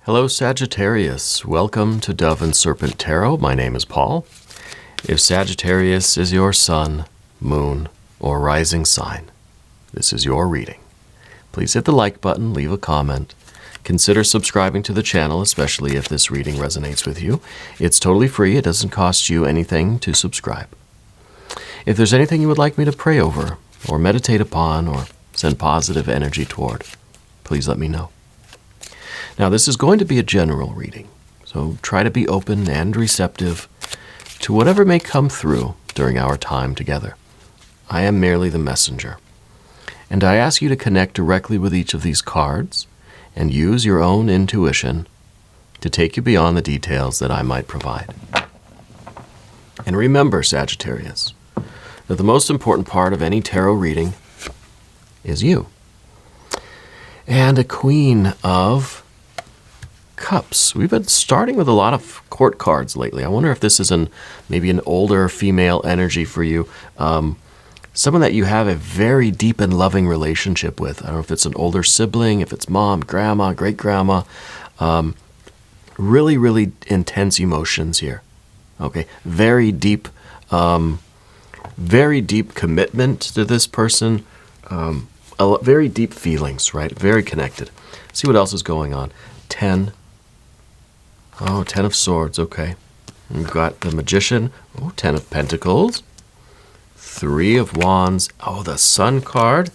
Hello Sagittarius, welcome to Dove and Serpent Tarot. My name is Paul. If Sagittarius is your sun, moon, or rising sign, this is your reading. Please hit the like button, leave a comment. Consider subscribing to the channel, especially if this reading resonates with you. It's totally free, it doesn't cost you anything to subscribe. If there's anything you would like me to pray over, or meditate upon, or send positive energy toward, please let me know. Now, this is going to be a general reading, so try to be open and receptive to whatever may come through during our time together. I am merely the messenger, and I ask you to connect directly with each of these cards and use your own intuition to take you beyond the details that I might provide. And remember, Sagittarius, that the most important part of any tarot reading is you. And a Queen of Cups. We've been starting with a lot of court cards lately. I wonder if this is maybe an older female energy for you. Someone that you have a very deep and loving relationship with. I don't know if it's an older sibling, if it's mom, grandma, great-grandma. Really, really intense emotions here. Okay, very deep commitment to this person. Very deep feelings, right? Very connected. See what else is going on. 10. Oh, 10 of Swords, okay. We've got the Magician. Oh, 10 of Pentacles. 3 of Wands. Oh, the Sun card.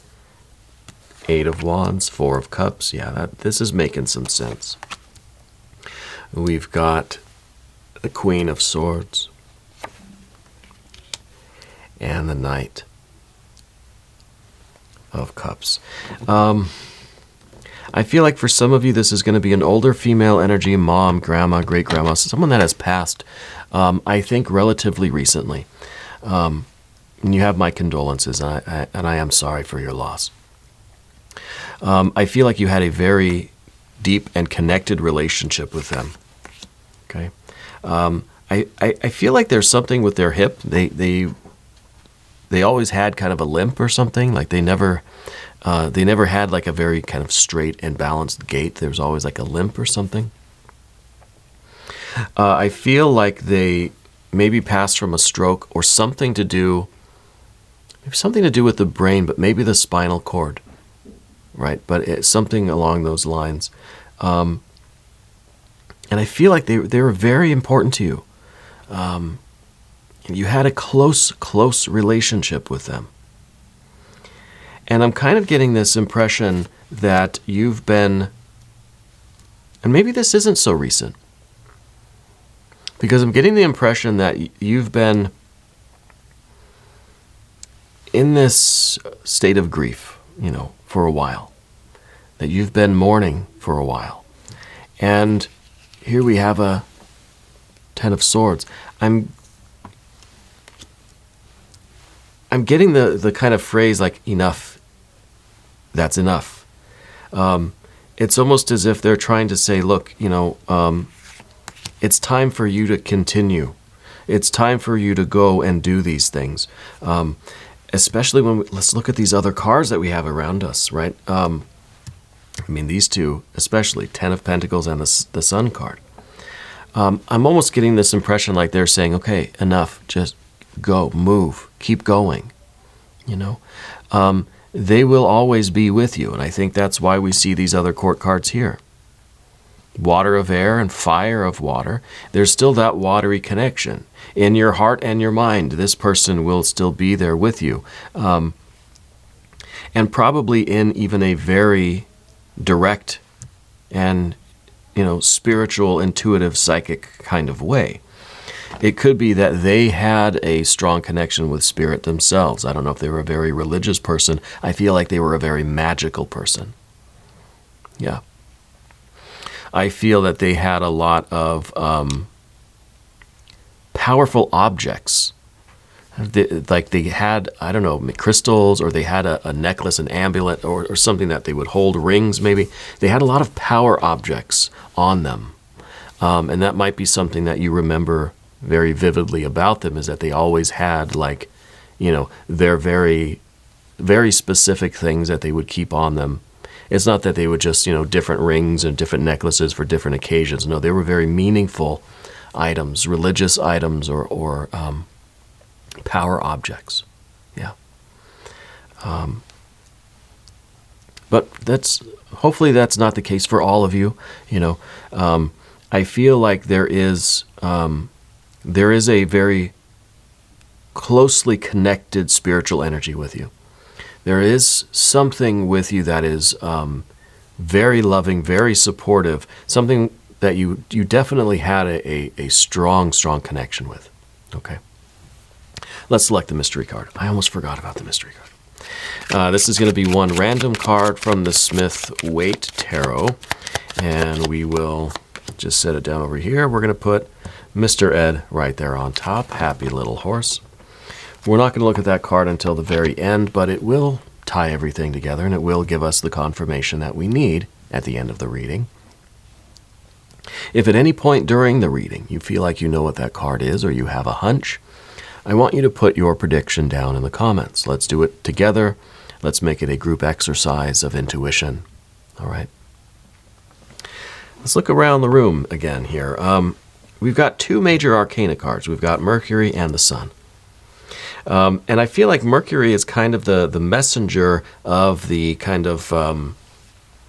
8 of Wands, 4 of Cups. Yeah, this is making some sense. We've got the Queen of Swords. And the Knight of Cups. I feel like for some of you, this is going to be an older female energy, mom, grandma, great-grandma, someone that has passed, I think, relatively recently. And you have my condolences, and I am sorry for your loss. I feel like you had a very deep and connected relationship with them. Okay, I feel like there's something with their hip. They always had kind of a limp or something. Like they never had like a very kind of straight and balanced gait. There was always like a limp or something. I feel like they maybe passed from a stroke or something to do with the brain, but maybe the spinal cord, right? But it's something along those lines. And I feel like they were very important to you. You had a close relationship with them. And I'm kind of getting this impression that you've been, and maybe this isn't so recent, because I'm getting the impression that you've been in this state of grief, for a while, that you've been mourning for a while. And here we have a 10 of Swords. I'm getting the kind of phrase like, enough. That's enough. It's almost as if they're trying to say, look, it's time for you to continue. It's time for you to go and do these things. Especially let's look at these other cards that we have around us, right? These two, especially 10 of Pentacles and the Sun card. I'm almost getting this impression like they're saying, okay, enough, just go, move, keep going, They will always be with you, and I think that's why we see these other court cards here. Water of air and fire of water. There's still that watery connection. In your heart and your mind, this person will still be there with you. And probably in even a very direct and, spiritual, intuitive, psychic kind of way. It could be that they had a strong connection with spirit themselves. I don't know if they were a very religious person. I feel like they were a very magical person. Yeah. I feel that they had a lot of powerful objects. They had, I don't know, crystals, or they had a necklace, an amulet, or something that they would hold, rings maybe. They had a lot of power objects on them. And that might be something that you remember very vividly about them, is that they always had their very, very specific things that they would keep on them It's not that they would just, different rings and different necklaces for different occasions. No, they were very meaningful items, religious items, or power objects. Yeah. But hopefully that's not the case for all of you. I feel like there is a very closely connected spiritual energy with you. There is something with you that is very loving, very supportive, something that you definitely had a strong connection with. Okay. Let's select the mystery card. I almost forgot about the mystery card. This is going to be one random card from the Smith-Waite Tarot, and we will just set it down over here. We're going to put Mr. Ed right there on top. Happy little horse. We're not going to look at that card until the very end, but it will tie everything together, and it will give us the confirmation that we need at the end of the reading. If at any point during the reading you feel like you know what that card is, or you have a hunch, I want you to put your prediction down in the comments. Let's do it together. Let's make it a group exercise of intuition. All right. Let's look around the room again here. We've got two major arcana cards. We've got Mercury and the Sun. And I feel like Mercury is kind of the messenger of the kind of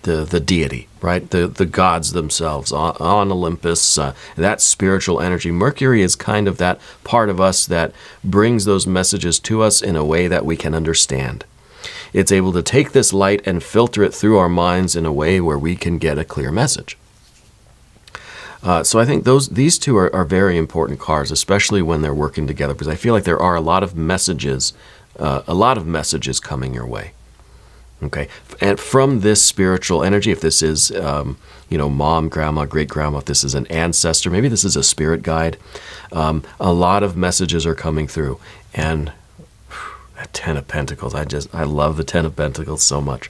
the deity, right? The gods themselves on Olympus, that spiritual energy. Mercury is kind of that part of us that brings those messages to us in a way that we can understand. It's able to take this light and filter it through our minds in a way where we can get a clear message. So I think these two are very important cards, especially when they're working together, because I feel like there are a lot of messages coming your way. Okay, and from this spiritual energy, if this is, mom, grandma, great-grandma, if this is an ancestor, maybe this is a spirit guide, a lot of messages are coming through. And that Ten of Pentacles, I love the Ten of Pentacles so much.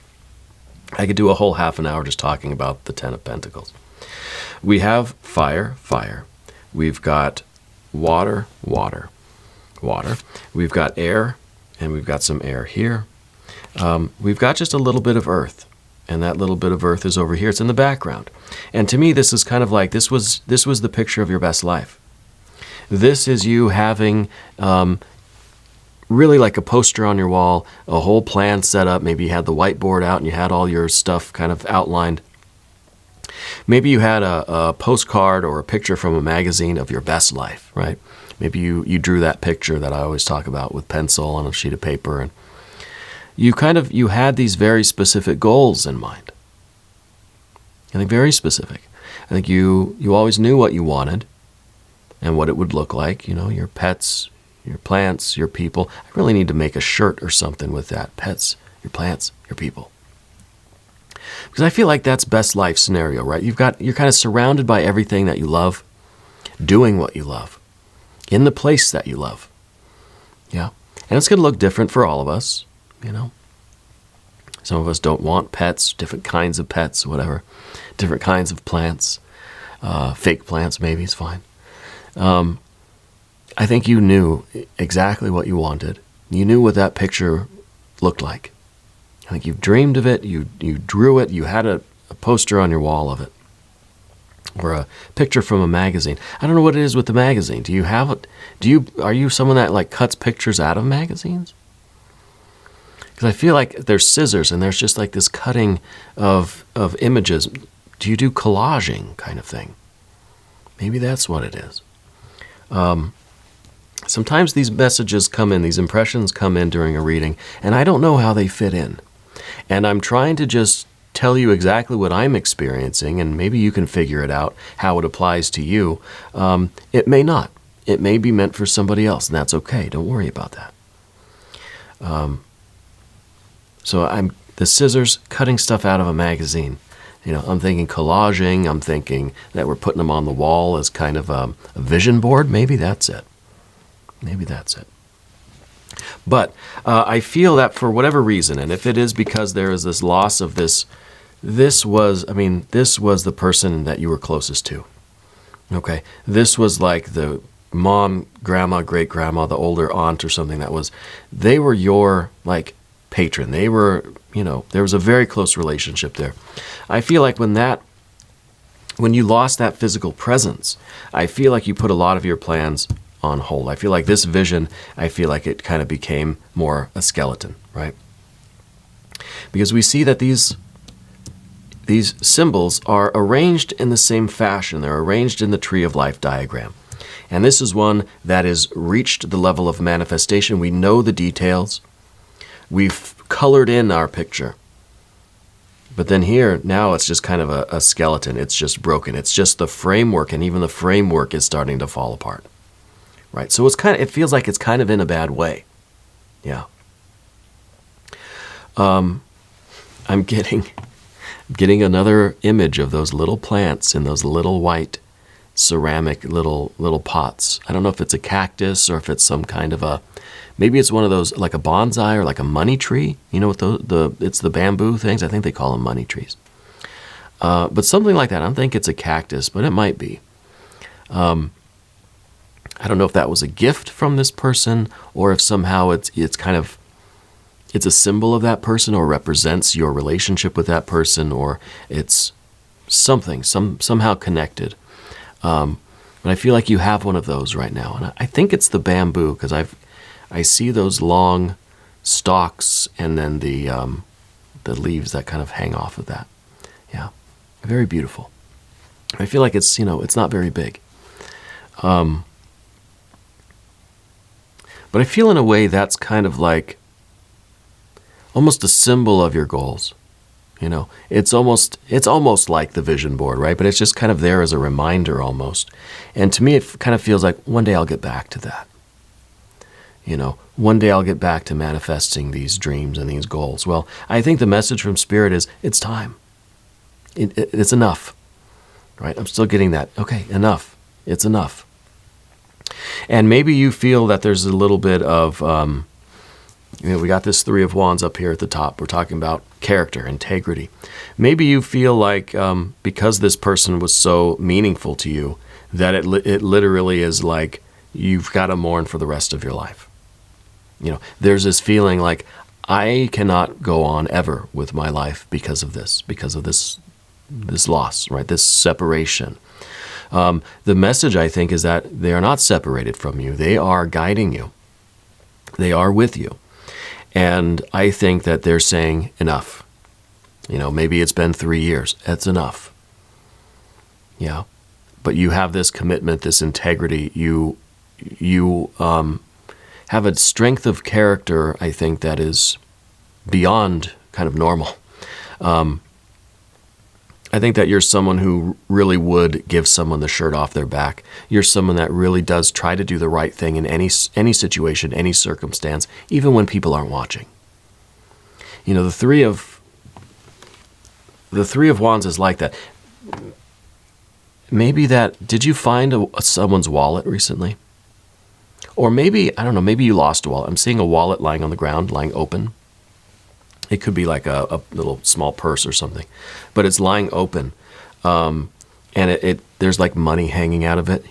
I could do a whole half an hour just talking about the Ten of Pentacles. We have fire. We've got water. We've got air, and we've got some air here. We've got just a little bit of earth, and that little bit of earth is over here. It's in the background. And to me, this is kind of like, this was the picture of your best life. This is you having really like a poster on your wall, a whole plan set up. Maybe you had the whiteboard out and you had all your stuff kind of outlined. Maybe you had a postcard or a picture from a magazine of your best life, right? Maybe you drew that picture that I always talk about with pencil on a sheet of paper, and you had these very specific goals in mind. I think very specific. I think you always knew what you wanted and what it would look like, your pets, your plants, your people. I really need to make a shirt or something with that. Pets, your plants, your people. Because I feel like that's best life scenario, right? You're kind of surrounded by everything that you love, doing what you love, in the place that you love. Yeah. And it's going to look different for all of us, Some of us don't want pets, different kinds of pets, whatever, different kinds of plants, fake plants maybe is fine. I think you knew exactly what you wanted. You knew what that picture looked like. I think you've dreamed of it, you drew it, you had a poster on your wall of it, or a picture from a magazine. I don't know what it is with the magazine. Do you have it? Are you someone that like cuts pictures out of magazines? Because I feel like there's scissors and there's just like this cutting of images. Do you do collaging kind of thing? Maybe that's what it is. Sometimes these messages come in, these impressions come in during a reading, and I don't know how they fit in. And I'm trying to just tell you exactly what I'm experiencing, and maybe you can figure it out, how it applies to you. It may not. It may be meant for somebody else, and that's okay. Don't worry about that. So the scissors, cutting stuff out of a magazine. I'm thinking collaging. I'm thinking that we're putting them on the wall as kind of a vision board. Maybe that's it. But I feel that for whatever reason, and if it is because there is this loss of this was the person that you were closest to. Okay, this was like the mom, grandma, great-grandma, the older aunt or something they were your, like, patron. They were, there was a very close relationship there. I feel like when you lost that physical presence, I feel like you put a lot of your plans on hold. I feel like this vision, I feel like it kind of became more a skeleton, right? Because we see that these symbols are arranged in the same fashion. They're arranged in the tree of life diagram. And this is one that has reached the level of manifestation. We know the details. We've colored in our picture. But then here, now it's just kind of a skeleton. It's just broken. It's just the framework, and even the framework is starting to fall apart. Right? So it feels like it's kind of in a bad way. Yeah. I'm getting another image of those little plants in those little white ceramic little pots. I don't know if it's a cactus or if it's some kind of maybe it's one of those like a bonsai or like a money tree. With it's the bamboo things. I think they call them money trees. But something like that. I don't think it's a cactus, but it might be. I don't know if that was a gift from this person or if somehow it's a symbol of that person or represents your relationship with that person, or it's something, somehow connected. But I feel like you have one of those right now. And I think it's the bamboo, because I see those long stalks and then the leaves that kind of hang off of that. Yeah, very beautiful. I feel like it's not very big. But I feel in a way that's kind of like almost a symbol of your goals. It's almost like the vision board, right? But it's just kind of there as a reminder almost. And to me, it kind of feels like one day I'll get back to that. One day I'll get back to manifesting these dreams and these goals. Well, I think the message from Spirit is it's time. It's enough, right? I'm still getting that. Okay, enough. It's enough. And maybe you feel that there's a little bit of, we got this Three of Wands up here at the top. We're talking about character, integrity. Maybe you feel like because this person was so meaningful to you, that it literally is like you've got to mourn for the rest of your life. There's this feeling like I cannot go on ever with my life because of this loss, right? This separation. The message, I think, is that they are not separated from you. They are guiding you. They are with you. And I think that they're saying enough. Maybe it's been 3 years. That's enough. Yeah. But you have this commitment, this integrity. You have a strength of character, I think, that is beyond kind of normal. I think that you're someone who really would give someone the shirt off their back. You're someone that really does try to do the right thing in any situation, any circumstance, even when people aren't watching. The Three of Wands is like that. Maybe did you find someone's wallet recently? Or maybe, I don't know, maybe you lost a wallet. I'm seeing a wallet lying on the ground, lying open. It could be like a little small purse or something, but it's lying open, and there's like money hanging out of it.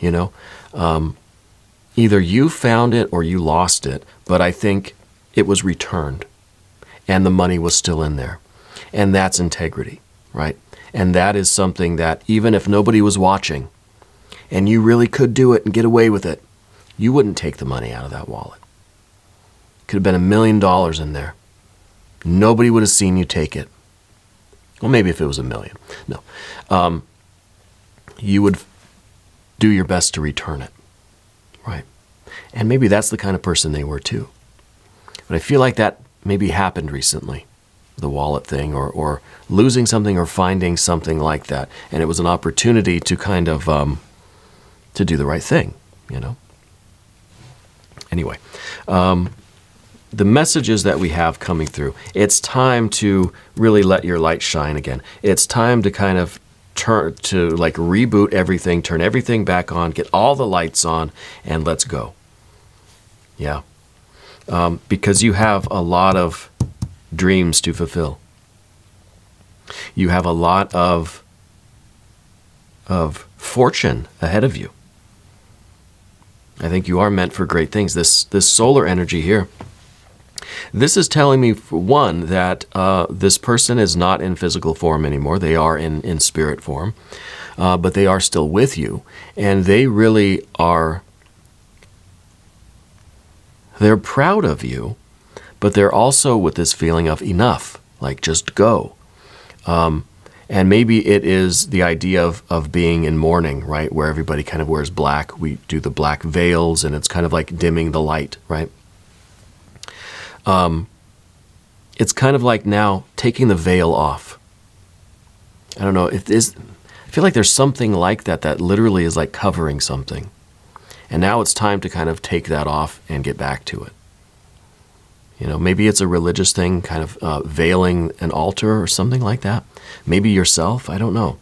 Either you found it or you lost it, but I think it was returned, and the money was still in there, and that's integrity, right? And that is something that even if nobody was watching, and you really could do it and get away with it, you wouldn't take the money out of that wallet. Could have been $1 million in there. Nobody would have seen you take it. Well, maybe if it was $1 million. No. You would do your best to return it. Right. And maybe that's the kind of person they were too. But I feel like that maybe happened recently. The wallet thing or losing something or finding something like that. And it was an opportunity to kind of to do the right thing, Anyway. The messages that we have coming through, it's time to really let your light shine again. It's time to kind of reboot everything, turn everything back on, get all the lights on, and let's go. Yeah. Because you have a lot of dreams to fulfill. You have a lot of fortune ahead of you. I think you are meant for great things. This solar energy here, This is telling me, for one, that this person is not in physical form anymore. They are in spirit form, but they are still with you. And they really are, they're proud of you, but they're also with this feeling of enough, like just go. And maybe it is the idea of being in mourning, right, where everybody kind of wears black. We do the black veils, and it's kind of like dimming the light, right? It's kind of like now taking the veil off. I don't know if this, I feel like there's something like that literally is like covering something. And now it's time to kind of take that off and get back to it. You know, maybe it's a religious thing, kind of veiling an altar or something like that. Maybe yourself, I don't know.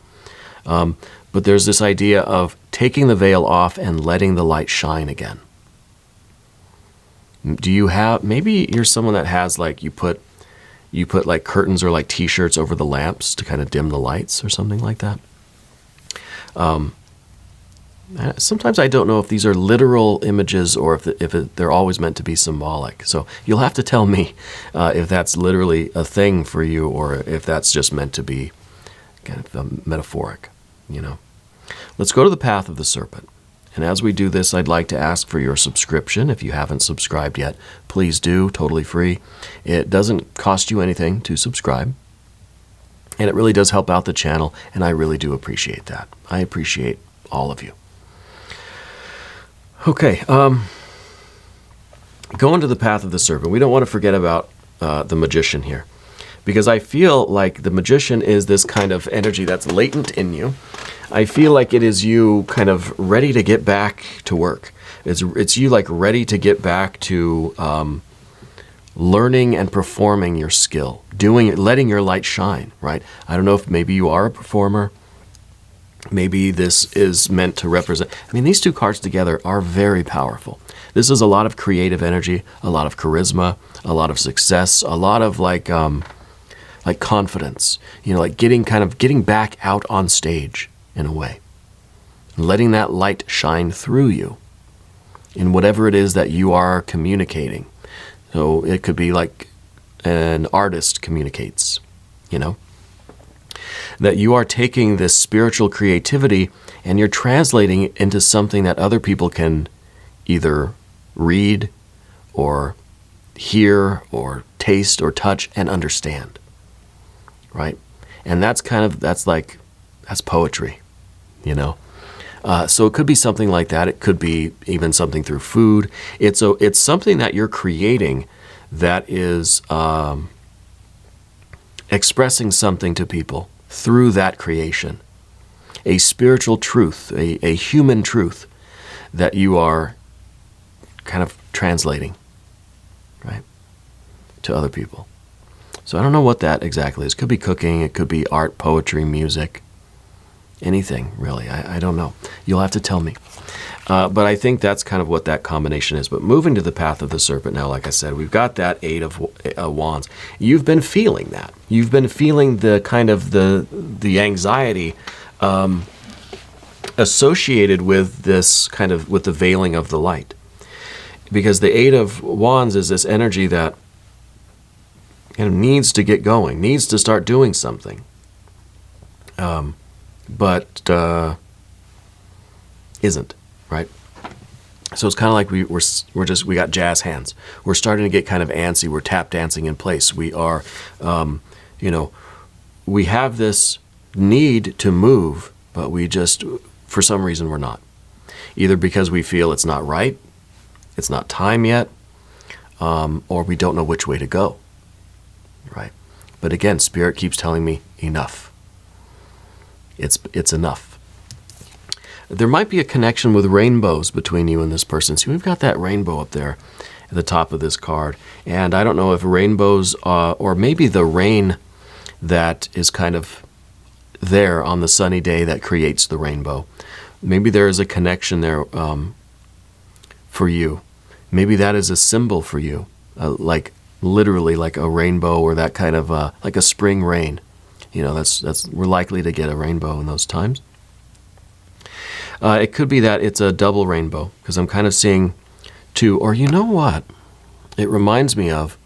But there's this idea of taking the veil off and letting the light shine again. Do you have, maybe you're someone that has like, you put like curtains or like t-shirts over the lamps to kind of dim the lights or something like that. Sometimes I don't know if these are literal images or if they're always meant to be symbolic. So you'll have to tell me if that's literally a thing for you or if that's just meant to be kind of metaphoric, you know. Let's go to the path of the serpent. And as we do this, I'd like to ask for your subscription. If you haven't subscribed yet, please do, totally free. It doesn't cost you anything to subscribe. And it really does help out the channel, and I really do appreciate that. I appreciate all of you. Okay, going to the path of the serpent. We don't want to forget about the magician here, because I feel like the magician is this kind of energy that's latent in you. I feel like it is you kind of ready to get back to work. It's you like ready to get back to learning and performing your skill, letting your light shine, right? I don't know if maybe you are a performer. Maybe this is meant to represent. I mean, these two cards together are very powerful. This is a lot of creative energy, a lot of charisma, a lot of success, a lot of like confidence. You know, like getting back out on stage in a way, letting that light shine through you in whatever it is that you are communicating. So it could be like an artist communicates, you know. That you are taking this spiritual creativity and you're translating it into something that other people can either read or hear or taste or touch and understand, right? And that's poetry, you know? So it could be something like that. It could be even something through food. It's something that you're creating that is expressing something to people through that creation, a spiritual truth, a human truth that you are kind of translating, right, to other people. So I don't know what that exactly is. It could be cooking, it could be art, poetry, music, anything really. I don't know. You'll have to tell me. But I think that's kind of what that combination is. But moving to the path of the serpent now, like I said, we've got that Eight of Wands. You've been feeling that. You've been feeling the kind of the anxiety associated with this kind of, with the veiling of the light. Because the Eight of Wands is this energy that kind of needs to get going, needs to start doing something. But isn't. Right? So it's kind of like we got jazz hands. We're starting to get kind of antsy. We're tap dancing in place. We are, you know, we have this need to move, but we just, for some reason, we're not. Either because we feel it's not right, it's not time yet, or we don't know which way to go. Right? But again, Spirit keeps telling me enough. It's enough. There might be a connection with rainbows between you and this person. See, we've got that rainbow up there at the top of this card. And I don't know if rainbows, or maybe the rain that is kind of there on the sunny day that creates the rainbow. Maybe there is a connection there for you. Maybe that is a symbol for you, like literally like a rainbow or that kind of, like a spring rain. You know, we're likely to get a rainbow in those times. It could be that it's a double rainbow, because I'm kind of seeing two. Or you know what? It reminds me of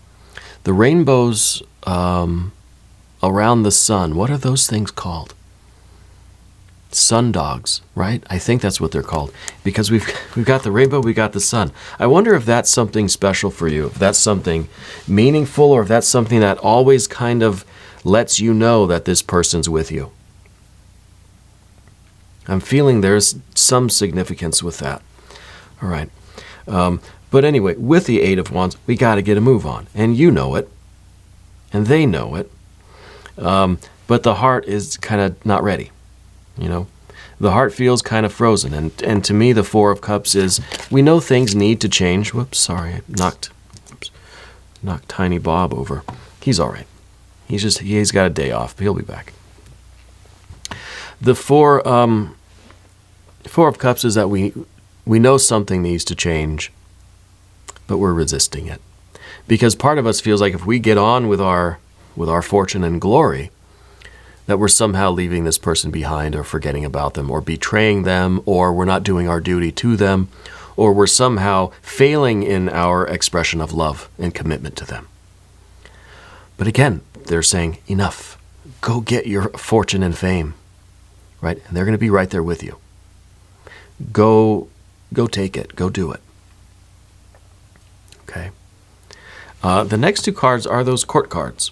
The rainbows around the sun, what are those things called? Sun dogs, right? I think that's what they're called. Because we've got the rainbow, we got the sun. I wonder if that's something special for you, if that's something meaningful, or if that's something that always kind of lets you know that this person's with you. I'm feeling there's some significance with that. All right. But anyway, with the Eight of Wands, we got to get a move on. And you know it. And they know it. But the heart is kind of not ready. You know, the heart feels kind of frozen. And to me, the Four of Cups is, we know things need to change. Whoops, sorry, I knocked Tiny Bob over. He's all right. He's got a day off. He'll be back. The Four of Cups is that we know something needs to change, but we're resisting it. Because part of us feels like if we get on with our fortune and glory, that we're somehow leaving this person behind or forgetting about them or betraying them, or we're not doing our duty to them, or we're somehow failing in our expression of love and commitment to them. But again, they're saying, enough. Go get your fortune and fame, right? And they're going to be right there with you. Go take it. Go do it. Okay. The next two cards are those court cards.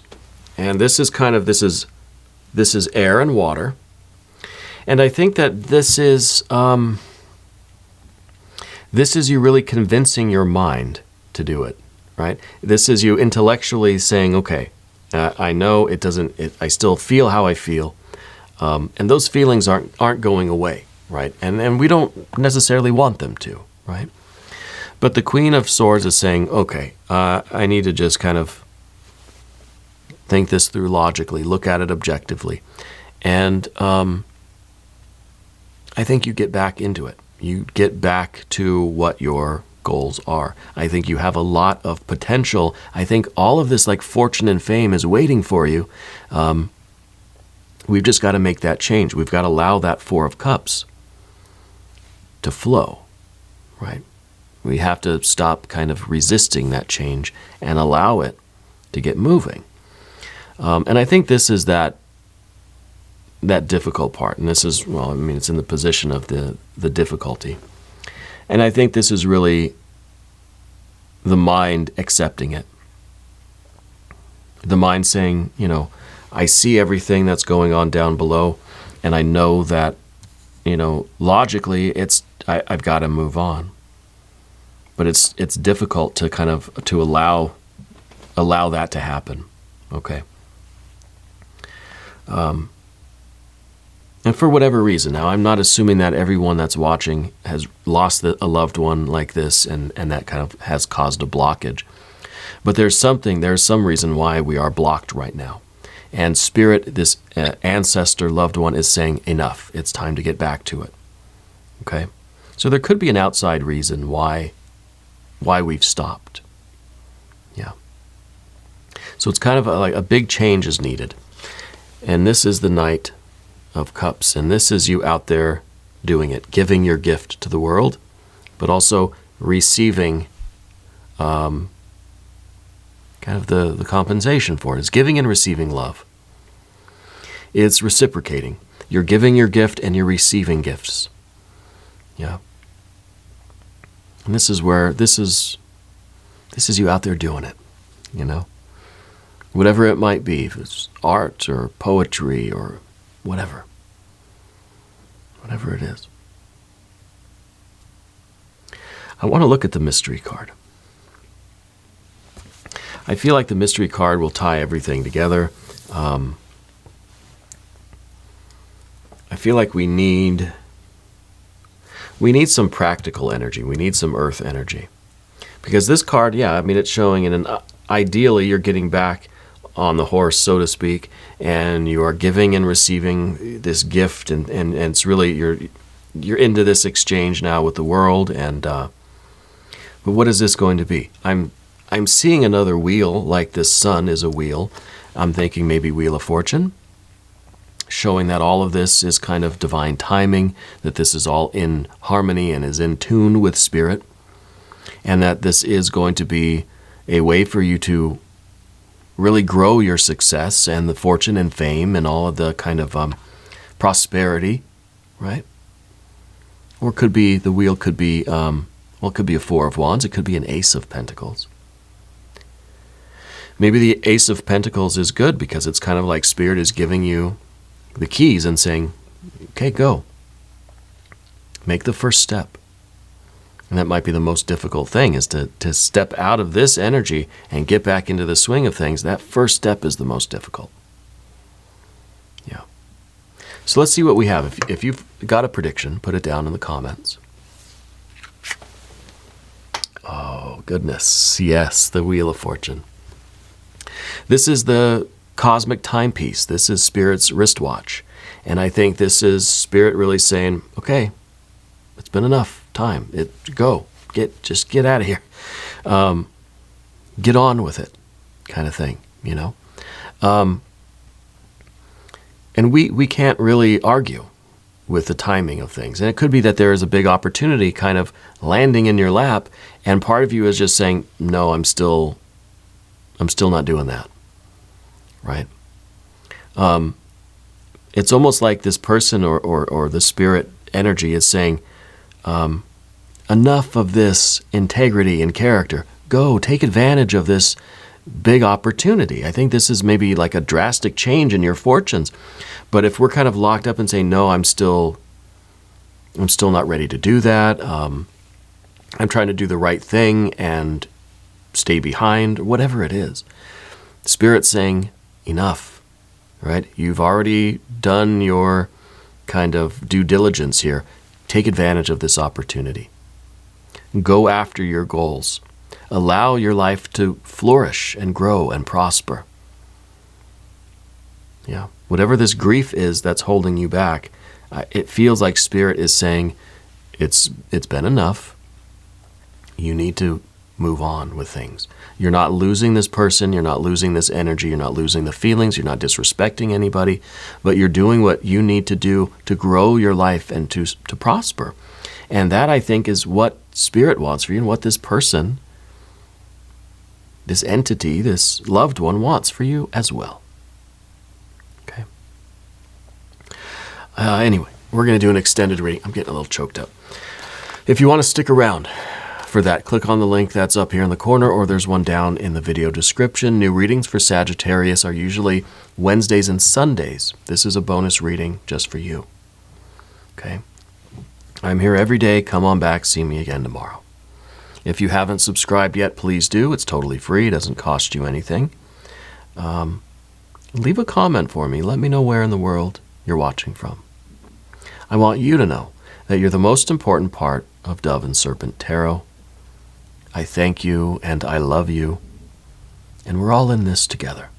And this is air and water. And I think that this is you really convincing your mind to do it, right? This is you intellectually saying, okay, I know I still feel how I feel. And those feelings aren't going away, right? And we don't necessarily want them to, right? But the Queen of Swords is saying, okay, I need to just kind of think this through logically, look at it objectively. And I think you get back into it. You get back to what your goals are. I think you have a lot of potential. I think all of this like fortune and fame is waiting for you. We've just got to make that change. We've got to allow that Four of Cups to flow, right? We have to stop kind of resisting that change and allow it to get moving. And I think this is that difficult part. And this is, well, I mean, it's in the position of the difficulty. And I think this is really the mind accepting it. The mind saying, you know, I see everything that's going on down below, and I know that, you know, logically I've got to move on. But it's difficult to kind of to allow that to happen. Okay. And for whatever reason, now I'm not assuming that everyone that's watching has lost a loved one like this, and that kind of has caused a blockage. But there's some reason why we are blocked right now. And Spirit, this ancestor loved one, is saying, enough. It's time to get back to it. Okay? So there could be an outside reason why we've stopped. Yeah. So it's kind of like a big change is needed. And this is the Knight of Cups. And this is you out there doing it, giving your gift to the world, but also receiving kind of the compensation for it. It's giving and receiving love. It's reciprocating. You're giving your gift and you're receiving gifts. Yeah. And this is you out there doing it, you know? Whatever it might be, if it's art or poetry or whatever it is. I want to look at the mystery card. I feel like the mystery card will tie everything together. I feel like we need some practical energy. We need some earth energy. Because this card, yeah, I mean, it's showing ideally you're getting back on the horse, so to speak, and you are giving and receiving this gift, and it's really, you're into this exchange now with the world, and but what is this going to be? I'm seeing another wheel, like this sun is a wheel. I'm thinking maybe Wheel of Fortune, showing that all of this is kind of divine timing, that this is all in harmony and is in tune with Spirit, and that this is going to be a way for you to really grow your success and the fortune and fame and all of the kind of prosperity, right? Or could be, the wheel could be, it could be a Four of Wands. It could be an Ace of Pentacles. Maybe the Ace of Pentacles is good because it's kind of like Spirit is giving you the keys and saying, okay, go. Make the first step. And that might be the most difficult thing, is to step out of this energy and get back into the swing of things. That first step is the most difficult. Yeah. So let's see what we have. If you've got a prediction, put it down in the comments. Oh, goodness. Yes, the Wheel of Fortune. This is the cosmic timepiece. This is Spirit's wristwatch. And I think this is Spirit really saying, okay, it's been enough time. Go. Just get out of here. Get on with it, kind of thing, you know. And we can't really argue with the timing of things. And it could be that there is a big opportunity kind of landing in your lap, and part of you is just saying, no, I'm still not doing that, right? It's almost like this person or the Spirit energy is saying, enough of this integrity and character. Go, take advantage of this big opportunity. I think this is maybe like a drastic change in your fortunes. But if we're kind of locked up and saying, no, I'm still not ready to do that. I'm trying to do the right thing and stay behind, or whatever it is. Spirit's saying, enough, right? You've already done your kind of due diligence here. Take advantage of this opportunity. Go after your goals. Allow your life to flourish and grow and prosper. Yeah. Whatever this grief is that's holding you back, it feels like Spirit is saying, it's been enough. You need to move on with things. You're not losing this person. You're not losing this energy. You're not losing the feelings. You're not disrespecting anybody. But you're doing what you need to do to grow your life and to prosper. And that, I think, is what Spirit wants for you and what this person, this entity, this loved one wants for you as well. Okay. Anyway, we're going to do an extended reading. I'm getting a little choked up. If you want to stick around for that, click on the link that's up here in the corner, or there's one down in the video description. New readings for Sagittarius are usually Wednesdays and Sundays. This is a bonus reading just for you. Okay? I'm here every day. Come on back. See me again tomorrow. If you haven't subscribed yet, please do. It's totally free. It doesn't cost you anything. Leave a comment for me. Let me know where in the world you're watching from. I want you to know that you're the most important part of Dove and Serpent Tarot. I thank you and I love you, and we're all in this together.